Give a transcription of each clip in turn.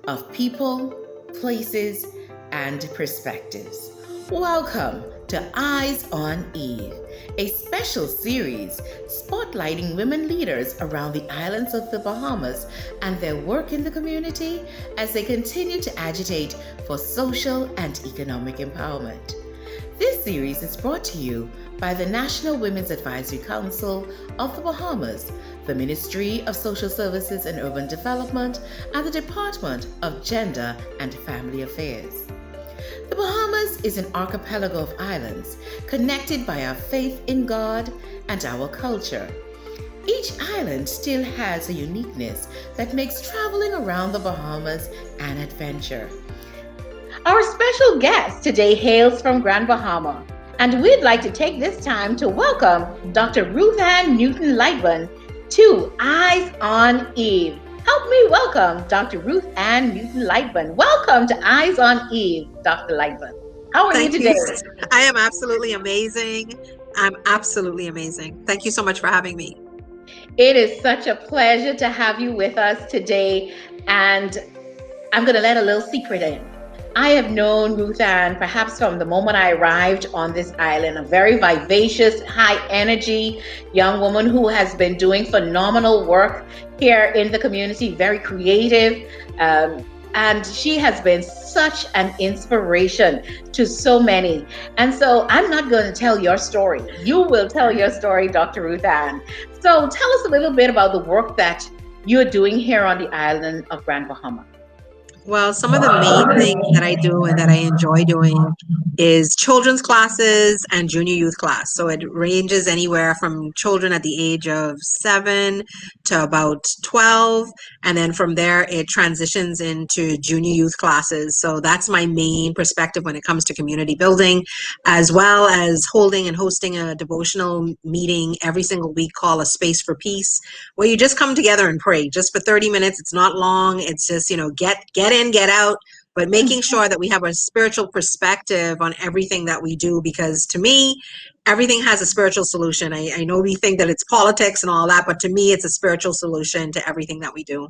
of people, places, and perspectives. Welcome to Eyes on Eve, a special series spotlighting women leaders around the islands of the Bahamas and their work in the community as they continue to agitate for social and economic empowerment. This series is brought to you by the National Women's Advisory Council of the Bahamas, the Ministry of Social Services and Urban Development, and the Department of Gender and Family Affairs. The Bahamas is an archipelago of islands connected by our faith in God and our culture. Each island still has a uniqueness that makes traveling around the Bahamas an adventure. Our special guest today hails from Grand Bahama, and we'd like to take this time to welcome Dr. Ruth Newton-Lightbourne to Eyes on Eve. Help me welcome Dr. Ruth Newton-Lightbourne. Welcome to Eyes on Eve, Dr. Lightbourne. How are you today? I am absolutely amazing. I'm absolutely amazing. Thank you so much for having me. It is such a pleasure to have you with us today, and I'm going to let a little secret in. I have known Ruth Ann perhaps from the moment I arrived on this island, a very vivacious, high energy young woman who has been doing phenomenal work here in the community, very creative. And she has been such an inspiration to so many. And so I'm not going to tell your story. You will tell your story, Dr. Ruth Ann. So tell us a little bit about the work that you're doing here on the island of Grand Bahama. Well, some of the main things that I do and that I enjoy doing is children's classes and junior youth class. So it ranges anywhere from children at the age of 7 to about 12. And then from there, it transitions into junior youth classes. So that's my main perspective when it comes to community building, as well as holding and hosting a devotional meeting every single week called A Space for Peace, where you just come together and pray just for 30 minutes. It's not long. It's just, get in, get out, but making sure that we have a spiritual perspective on everything that we do, because to me, everything has a spiritual solution. I know we think that it's politics and all that, but to me, it's a spiritual solution to everything that we do.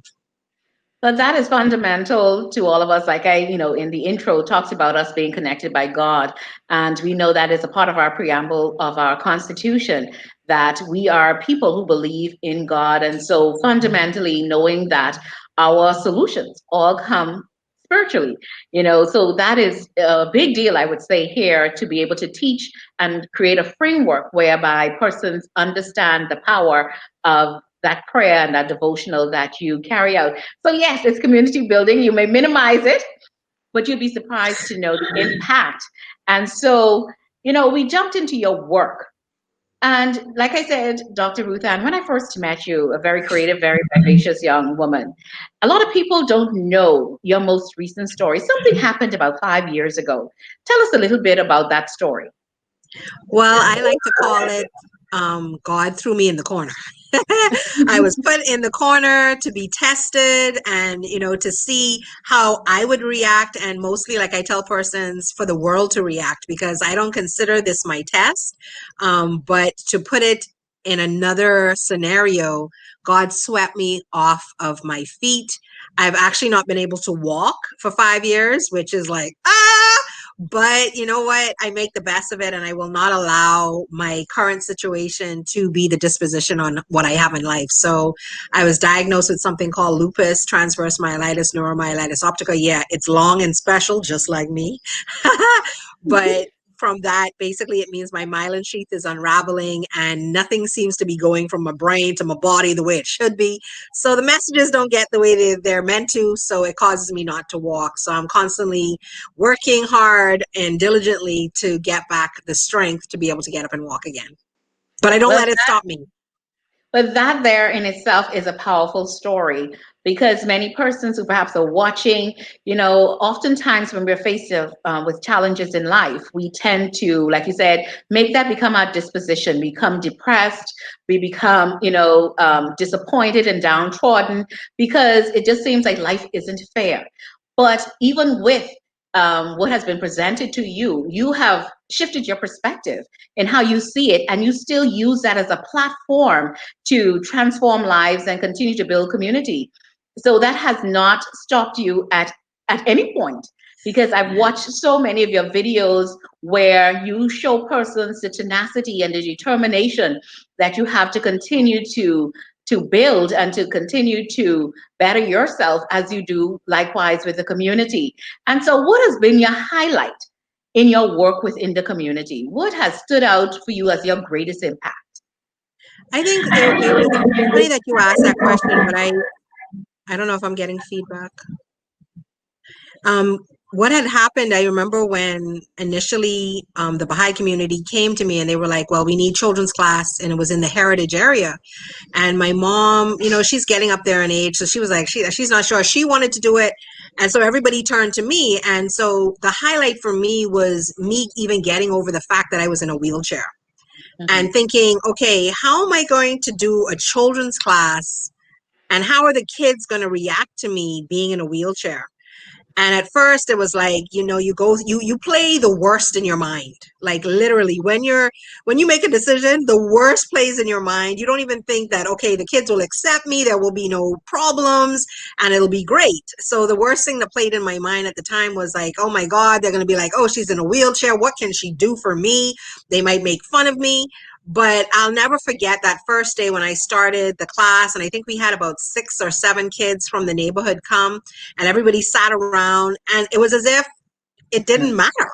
But that is fundamental to all of us. Like in the intro, talks about us being connected by God. And we know that is a part of our preamble of our Constitution, that we are people who believe in God. And so fundamentally knowing that our solutions all come spiritually, so that is a big deal, I would say, here, to be able to teach and create a framework whereby persons understand the power of that prayer and that devotional that you carry out. So yes, it's community building. You may minimize it, but you'd be surprised to know the impact. And so, we jumped into your work. And like I said, Dr. Ruth Ann, when I first met you, a very creative, very vivacious young woman, a lot of people don't know your most recent story. Something happened about 5 years ago. Tell us a little bit about that story. Well, I like to call it God threw me in the corner. I was put in the corner to be tested and, to see how I would react. And mostly, like I tell persons, for the world to react, because I don't consider this my test. But to put it in another scenario, God swept me off of my feet. I've actually not been able to walk for 5 years, which is like, but you know what? I make the best of it, and I will not allow my current situation to be the disposition on what I have in life. So I was diagnosed with something called lupus, transverse myelitis, neuromyelitis optica. Yeah, it's long and special, just like me. But from that, basically, it means my myelin sheath is unraveling and nothing seems to be going from my brain to my body the way it should be. So the messages don't get the way they're meant to. So it causes me not to walk. So I'm constantly working hard and diligently to get back the strength to be able to get up and walk again. But I don't let it stop me. But that there in itself is a powerful story, because many persons who perhaps are watching, oftentimes when we're faced with challenges in life, we tend to, like you said, make that become our disposition, become depressed, we become, disappointed and downtrodden, because it just seems like life isn't fair. But even with what has been presented to you, you have shifted your perspective in how you see it, and you still use that as a platform to transform lives and continue to build community. So that has not stopped you at any point, because I've watched so many of your videos where you show persons the tenacity and the determination that you have to continue to build and to continue to better yourself as you do likewise with the community. And so what has been your highlight in your work within the community? What has stood out for you as your greatest impact? I think it's funny that you asked that question, but I don't know if I'm getting feedback. Um, what had happened, I remember when initially the Baha'i community came to me and they were like, well, we need children's class, and it was in the heritage area. And my mom, she's getting up there in age, so she was like, she's not sure. She wanted to do it. And so everybody turned to me. And so the highlight for me was me even getting over the fact that I was in a wheelchair Mhm. and thinking, okay, how am I going to do a children's class? And how are the kids going to react to me being in a wheelchair? And at first it was like, you play the worst in your mind. Like literally when you make a decision, the worst plays in your mind. You don't even think that, okay, the kids will accept me. There will be no problems and it'll be great. So the worst thing that played in my mind at the time was like, oh my God, they're going to be like, oh, she's in a wheelchair. What can she do for me? They might make fun of me. But I'll never forget that first day when I started the class. And I think we had about 6 or 7 kids from the neighborhood come, and everybody sat around, and it was as if it didn't matter.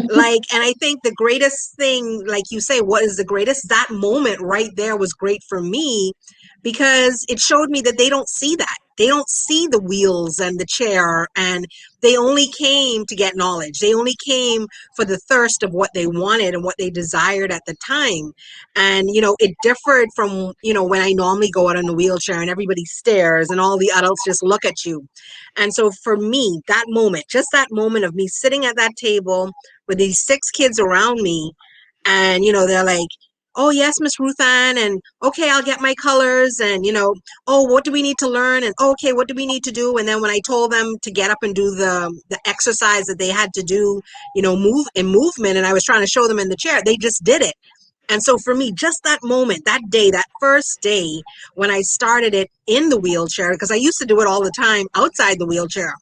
Like, and I think the greatest thing, like you say, what is the greatest? That moment right there was great for me because it showed me that they don't see that. They don't see the wheels and the chair, and they only came to get knowledge. They only came for the thirst of what they wanted and what they desired at the time. And, it differed from, when I normally go out in a wheelchair and everybody stares and all the adults just look at you. And so for me, that moment, just that moment of me sitting at that table with these 6 kids around me, and they're like, oh yes, Miss Ruthann, and okay, I'll get my colors, and oh, what do we need to learn, and okay, what do we need to do? And then when I told them to get up and do the exercise that they had to do, move in movement, and I was trying to show them in the chair, they just did it. And so for me, just that moment, that day, that first day when I started it in the wheelchair, because I used to do it all the time outside the wheelchair,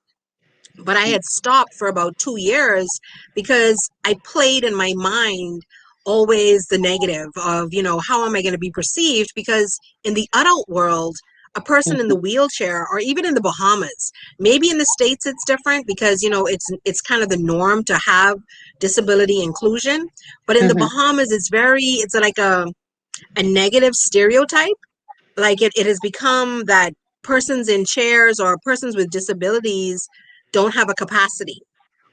but I had stopped for about 2 years because I played in my mind always the negative of, how am I going to be perceived? Because in the adult world, a person in the wheelchair, or even in the Bahamas, maybe in the States it's different because, it's kind of the norm to have disability inclusion. But in the Mhm. Bahamas, it's like a negative stereotype. Like it has become that persons in chairs or persons with disabilities don't have a capacity,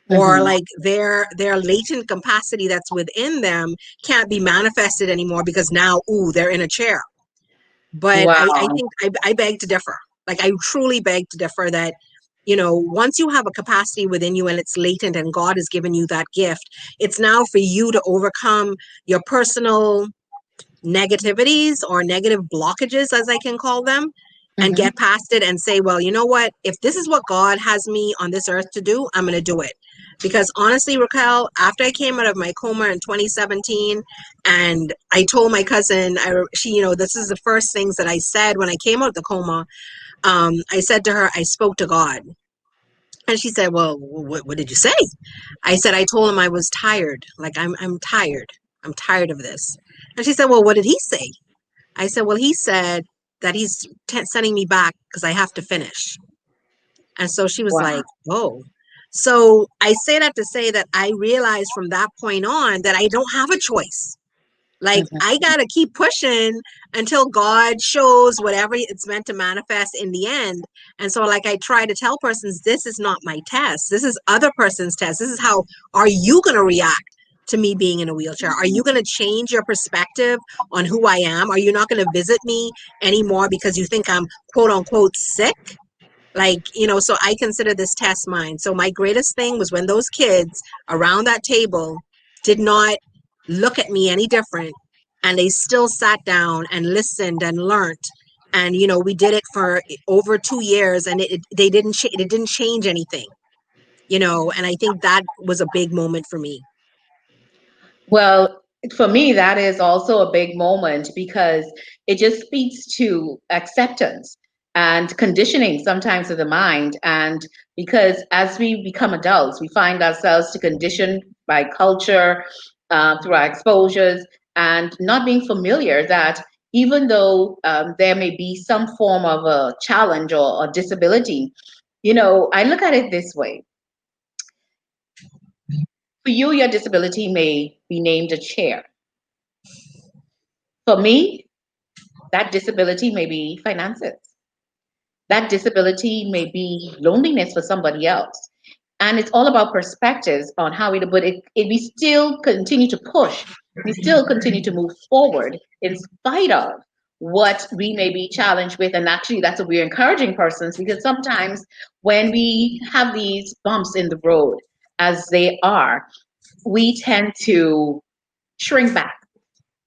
or Mhm. like their latent capacity that's within them can't be manifested anymore because now, ooh, they're in a chair. But I Wow. think I beg to differ. Like I truly beg to differ that, once you have a capacity within you and it's latent and God has given you that gift, it's now for you to overcome your personal negativities or negative blockages, as I can call them, and Mhm. get past it and say, well, you know what? If this is what God has me on this earth to do, I'm going to do it. Because honestly, Raquel, after I came out of my coma in 2017, and I told my cousin, this is the first things that I said when I came out of the coma. I said to her, I spoke to God. And she said, well, what did you say? I said, I told him I was tired. Like, I'm tired. I'm tired of this. And she said, well, what did he say? I said, well, he said that he's sending me back because I have to finish. And so she was Wow. like, oh. So I say that to say that I realized from that point on that I don't have a choice. Like Mhm. I got to keep pushing until God shows whatever it's meant to manifest in the end. And so like I try to tell persons, this is not my test. This is other person's test. This is how are you going to react to me being in a wheelchair? Are you going to change your perspective on who I am? Are you not going to visit me anymore because you think I'm quote unquote sick? Like, so I consider this test mine. So my greatest thing was when those kids around that table did not look at me any different, and they still sat down and listened and learned. And, we did it for over 2 years, and it didn't change anything, and I think that was a big moment for me. Well, for me, that is also a big moment because it just speaks to acceptance. and conditioning sometimes of the mind. And because as we become adults, we find ourselves to condition by culture, through our exposures, and not being familiar that even though there may be some form of a challenge or disability, I look at it this way. For you, your disability may be named a chair. For me, that disability may be finances. That disability may be loneliness for somebody else. And it's all about perspectives on how we, but we still continue to push. We still continue to move forward in spite of what we may be challenged with. And actually, that's what we're encouraging persons, because sometimes when we have these bumps in the road, as they are, we tend to shrink back.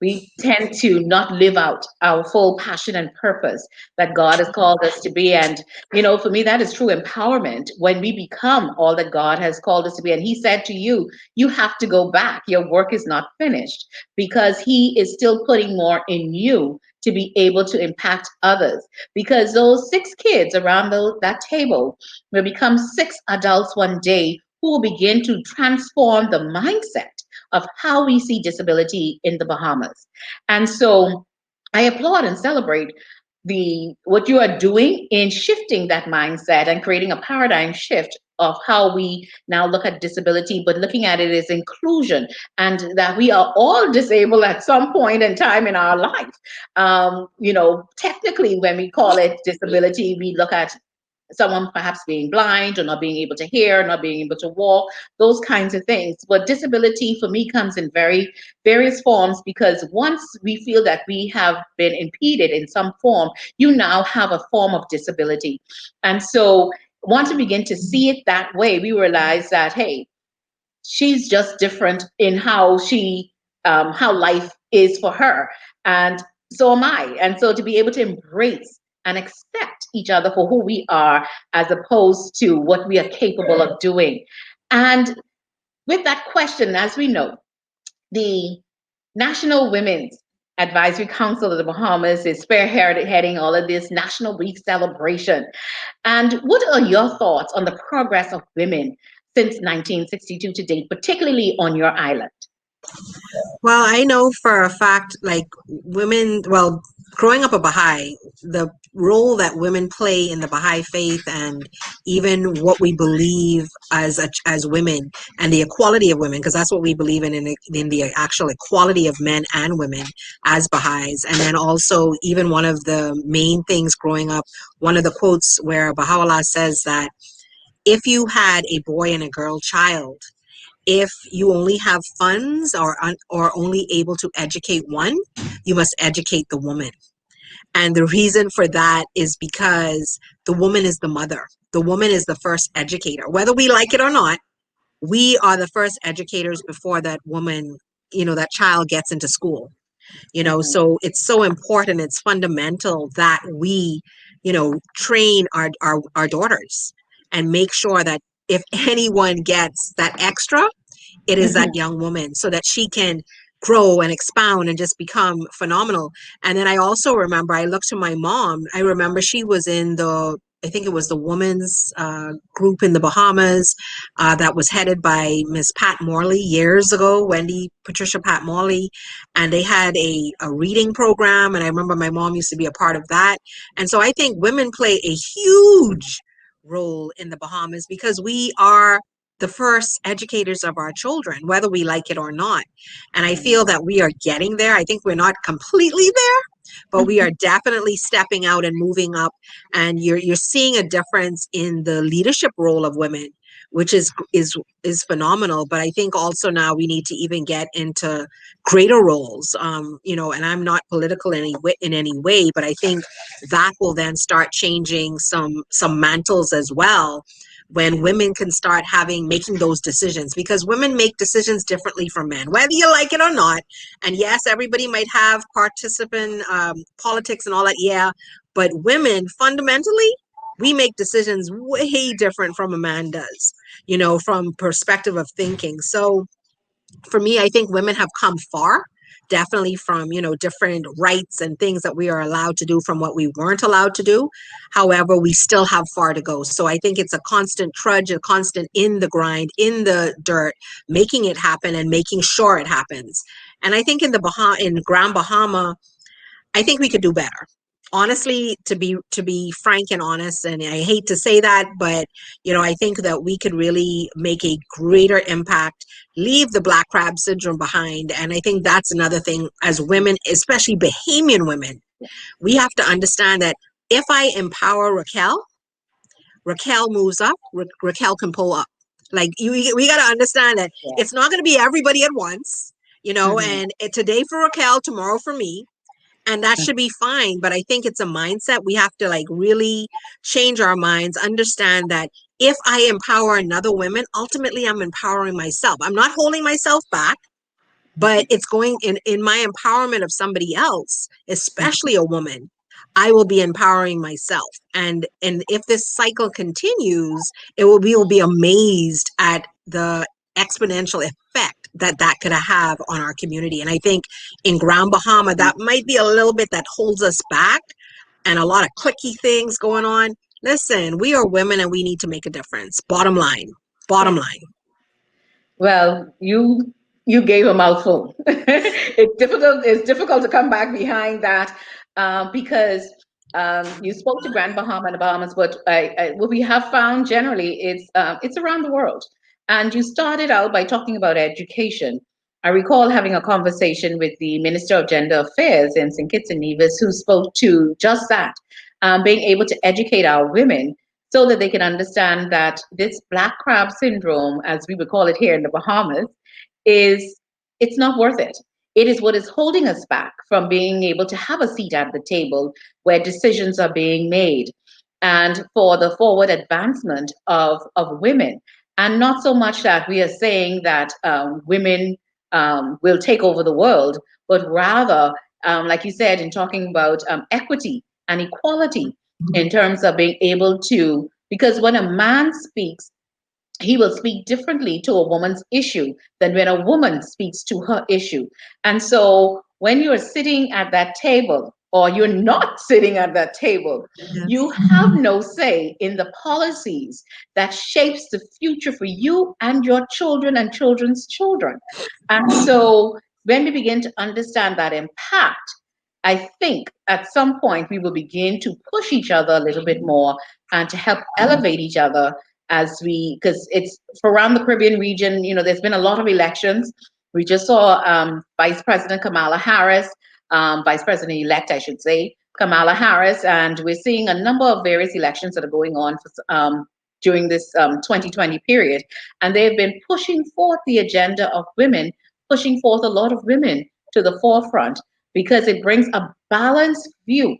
We tend to not live out our full passion and purpose that God has called us to be. And, for me, that is true empowerment when we become all that God has called us to be. And He said to you, you have to go back. Your work is not finished, because He is still putting more in you to be able to impact others. Because those 6 kids around that table will become 6 adults one day who will begin to transform the mindset of how we see disability in the Bahamas. And so I applaud and celebrate what you are doing in shifting that mindset and creating a paradigm shift of how we now look at disability, but looking at it as inclusion, and that we are all disabled at some point in time in our life. Technically, when we call it disability, we look at someone perhaps being blind or not being able to hear, not being able to walk, those kinds of things. But disability for me comes in very various forms, because once we feel that we have been impeded in some form, you now have a form of disability. And so once we begin to see it that way, we realize that, hey, she's just different in how life is for her, and so am I. And so to be able to embrace and accept each other for who we are, as opposed to what we are capable of doing. And with that question, as we know, the National Women's Advisory Council of the Bahamas is spearheading all of this National Week celebration. And what are your thoughts on the progress of women since 1962 to date, particularly on your island? Well, I know for a fact, like women, well, growing up a Baha'i, the role that women play in the Baha'i faith, and even what we believe as women, and the equality of women, because that's what we believe in the actual equality of men and women as Baha'is. And then also, even one of the main things growing up, one of the quotes where Baha'u'llah says that if you had a boy and a girl child, if you only have funds or only able to educate one, you must educate the woman. And the reason for that is because the woman is the mother. The woman is the first educator. Whether we like it or not, we are the first educators before that woman, that child gets into school. Mhm. So it's so important, it's fundamental that we, train our daughters and make sure that if anyone gets that extra, it is that Mhm. young woman, so that she can grow and expound and just become phenomenal. And then I also remember, I looked to my mom. I remember she was in I think it was the women's group in the Bahamas that was headed by Miss Pat Morley years ago, Wendy Patricia Pat Morley. And they had a reading program. And I remember my mom used to be a part of that. And so I think women play a huge role in the Bahamas, because we are the first educators of our children, whether we like it or not. And I feel that we are getting there. I think we're not completely there, but we are definitely stepping out and moving up. And you're seeing a difference in the leadership role of women, which is phenomenal. But I think also now we need to even get into greater roles. And I'm not political in any way, but I think that will then start changing some mantles as well, when women can start making those decisions, because women make decisions differently from men, whether you like it or not. And yes, everybody might have participant politics and all that, yeah, but women fundamentally, we make decisions way different from a man does, from perspective of thinking. So for me, I think women have come far definitely from, different rights and things that we are allowed to do from what we weren't allowed to do. However, we still have far to go. So I think it's a constant trudge, a constant in the grind, in the dirt, making it happen and making sure it happens. And I think in Grand Bahama, I think we could do better. Honestly, to be frank and honest, and I hate to say that, but I think that we could really make a greater impact, leave the black crab syndrome behind. And I think that's another thing as women, especially Bahamian women, we have to understand that if I empower Raquel moves up, Raquel can pull up. Like we got to understand that Yeah. it's not going to be everybody at once, Mhm. and today for Raquel, tomorrow for me. And that should be fine. But I think it's a mindset. We have to like really change our minds, understand that if I empower another woman, ultimately I'm empowering myself. I'm not holding myself back, but it's going in my empowerment of somebody else, especially a woman. I will be empowering myself. And if this cycle continues, we'll be amazed at the exponential effect that could have on our community. And I think in Grand Bahama, that might be a little bit that holds us back, and a lot of clicky things going on. Listen, we are women and we need to make a difference. Bottom line. Bottom line. Well, you gave a mouthful. It's difficult. It's difficult to come back behind that because you spoke to Grand Bahama and the Bahamas, but what we have found generally is it's around the world. And you started out by talking about education. I recall having a conversation with the Minister of Gender Affairs in St. Kitts and Nevis, who spoke to just that, being able to educate our women so that they can understand that this black crab syndrome, as we would call it here in the Bahamas, is it's not worth it. It is what is holding us back from being able to have a seat at the table where decisions are being made and for the forward advancement of women. And not so much that we are saying that women will take over the world, but rather, like you said, in talking about equity and equality in terms of being able to, because when a man speaks, he will speak differently to a woman's issue than when a woman speaks to her issue. And so when you're sitting at that table or you're not sitting at that table, you have no say in the policies that shapes the future for you and your children and children's children. And so when we begin to understand that impact, I think at some point we will begin to push each other a little bit more and to help elevate each other as we, because it's for around the Caribbean region, there's been a lot of elections. We just saw Vice President Kamala Harris, Vice President elect, I should say, Kamala Harris, and we're seeing a number of various elections that are going on during this 2020 period. And they've been pushing forth the agenda of women, pushing forth a lot of women to the forefront because it brings a balanced view,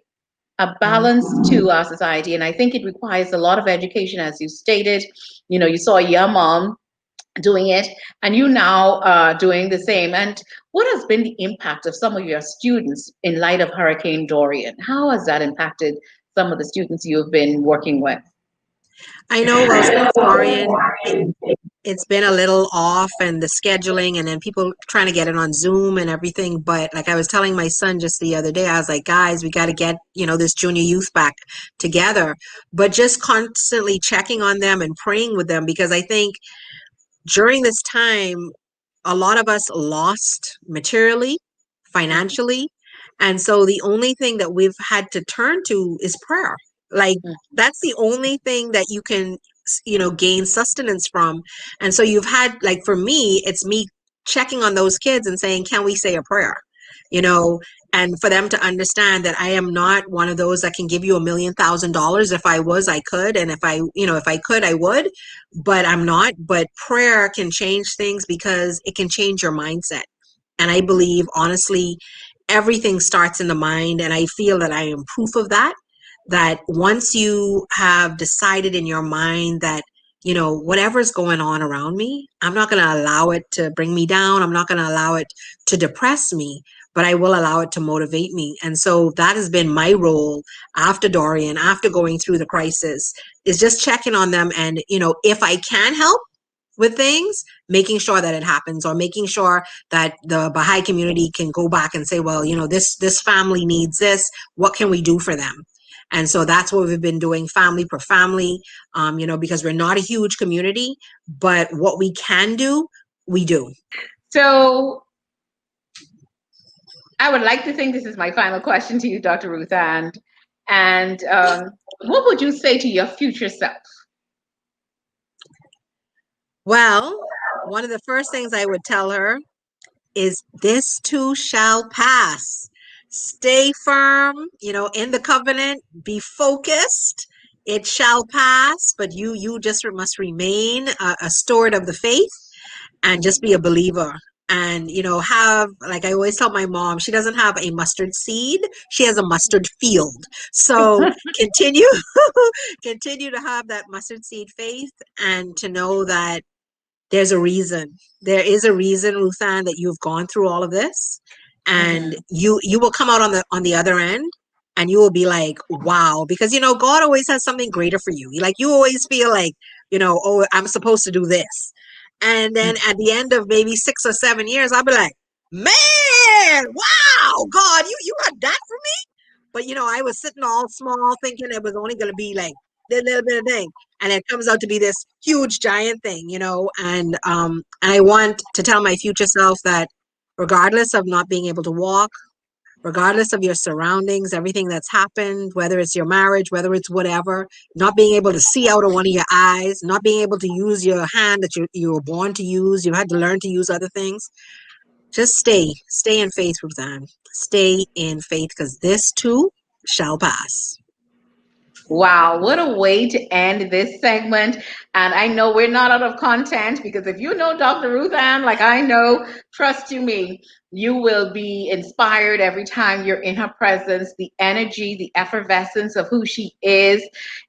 a balance to our society. And I think it requires a lot of education, as you stated. You saw your mom doing it, and you now are doing the same. And what has been the impact of some of your students in light of Hurricane Dorian? How has that impacted some of the students you've been working with? I know, well, since Dorian, it's been a little off and the scheduling and then people trying to get it on Zoom and everything. But like I was telling my son just the other day, I was like, guys, we got to get, this junior youth back together, but just constantly checking on them and praying with them, because I think during this time, a lot of us lost materially, financially. And so the only thing that we've had to turn to is prayer. Like that's the only thing that you can, gain sustenance from. And so you've had, like, for me, it's me checking on those kids and saying, can we say a prayer? You know, and for them to understand that I am not one of those that can give you $1,000,000. If I was, I could. And if I could, I would, but I'm not. But prayer can change things because it can change your mindset. And I believe, honestly, everything starts in the mind. And I feel that I am proof of that, that once you have decided in your mind that, whatever's going on around me, I'm not going to allow it to bring me down. I'm not going to allow it to depress me, but I will allow it to motivate me. And so that has been my role after Dorian, after going through the crisis, is just checking on them. And, if I can help, with things, making sure that it happens, or making sure that the Baha'i community can go back and say, well, this family needs this. What can we do for them? And so that's what we've been doing, family per family, because we're not a huge community, but what we can do, we do. So I would like to think this is my final question to you, Dr. Ruth, and what would you say to your future self? Well, one of the first things I would tell her is this too shall pass. Stay firm, in the covenant, be focused. It shall pass, but you just must remain a steward of the faith and just be a believer. And, have, like I always tell my mom, she doesn't have a mustard seed. She has a mustard field. So continue to have that mustard seed faith and to know that there's a reason. There is a reason, Ruthann, that you've gone through all of this, and you will come out on the other end, and you will be like, wow, because God always has something greater for you. You always feel like, oh, I'm supposed to do this, and then at the end of maybe 6 or 7 years, I'll be like, man, wow, God, you had that for me. But I was sitting all small, thinking it was only going to be like this little bit of thing, and it comes out to be this huge giant thing, and I want to tell my future self that regardless of not being able to walk, regardless of your surroundings, everything that's happened, whether it's your marriage, whether it's whatever, not being able to see out of one of your eyes, not being able to use your hand that you were born to use, you had to learn to use other things. Just stay in faith, Ruthann. Stay in faith, because this too shall pass. Wow, what a way to end this segment. And I know we're not out of content, because if you know Dr. Ruth Ann, like I know, trust you me, you will be inspired every time you're in her presence. The energy, the effervescence of who she is,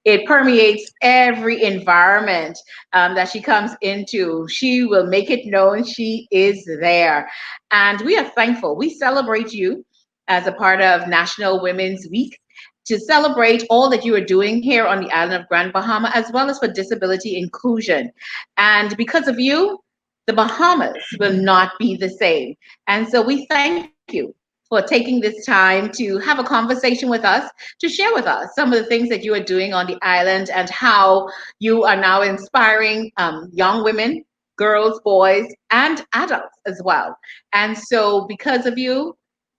it permeates every environment that she comes into. She will make it known she is there. And we are thankful. We celebrate you as a part of National Women's Week, to celebrate all that you are doing here on the island of Grand Bahama, as well as for disability inclusion. And because of you, the Bahamas will not be the same. And so we thank you for taking this time to have a conversation with us, to share with us some of the things that you are doing on the island and how you are now inspiring young women, girls, boys, and adults as well. And so because of you,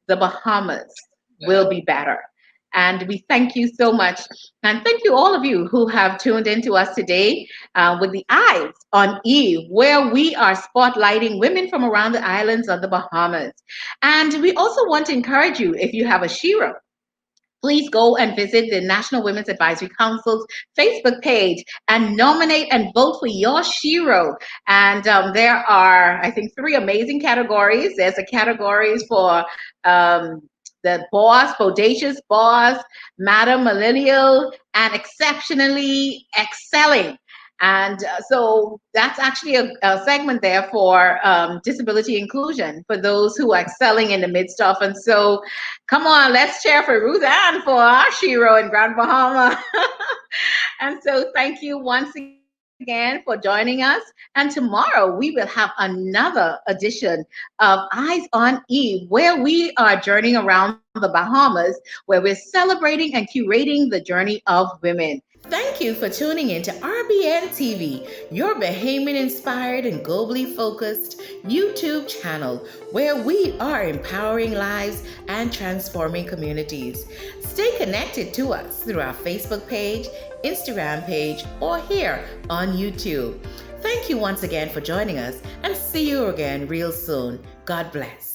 the Bahamas will be better. And we thank you so much. And thank you, all of you who have tuned into us today with the Eyes on Eve, where we are spotlighting women from around the islands of the Bahamas. And we also want to encourage you, if you have a shero, please go and visit the National Women's Advisory Council's Facebook page and nominate and vote for your shero. And there are, I think, 3 amazing categories. There's a categories for the boss, bodacious boss, Madam Millennial, and exceptionally excelling. And so that's actually a segment there for disability inclusion, for those who are excelling in the midst of. And so come on, let's cheer for Ruth Ann for our shero in Grand Bahama. And so thank you once again for joining us. And tomorrow we will have another edition of Eyes on Eve, where we are journeying around the Bahamas, where we're celebrating and curating the journey of women. Thank you for tuning in to RBNTV, your Bahamian-inspired and globally focused YouTube channel, where we are empowering lives and transforming communities. Stay connected to us through our Facebook page, Instagram page, or here on YouTube. Thank you once again for joining us, and see you again real soon. God bless.